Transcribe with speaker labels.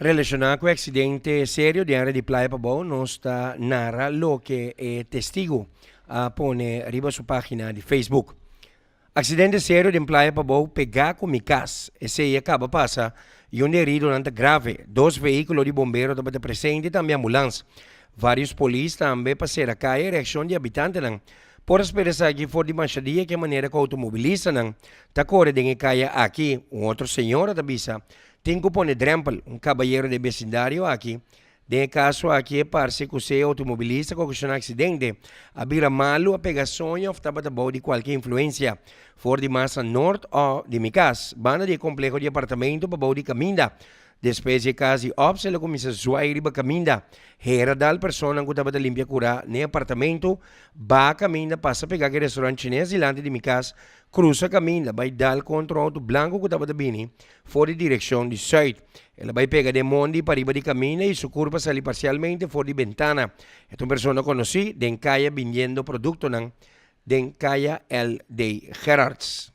Speaker 1: Relacionado com o acidente sério de área de Playa Pabao, não está nara lo que é testigo pone arriba sua página de Facebook. Acidente sério de Playa Pabao pegar com micas. Esse aí acaba passa e um herido durante grave. Dois veículos de bombeiro estavam presentes e também ambulância. Vários polícias também passaram a cair reação de habitantes não. Por esperança que for de manchadia que maneira que automobilista não. Tá corre de caia aqui um outro senhor da bisa. Tem que pôr drempel, caballeiro de vecindário aqui. De caso aqui, parece que você é automobilista com um acidente. A bira malo a pegar sonho ou estava de qualquer influência. For de massa norte ou de Micas. Banda de complexo de apartamento para de caminda. Depois de casa e ops, ela começa a zoar e riba caminda. Hera dal persona que estava de limpia cura no apartamento. Ba caminda, passa a pegar que restaurante chinês e lante de Micas. Cruza caminda, vai dar contra o auto branco que estava de bini. For de direção de sul. Ela vai pegar de mondi para riba de caminda e sua curva sale parcialmente for de ventana. Esta persona conheci, den caia vendendo produto, den caia el de Gerards.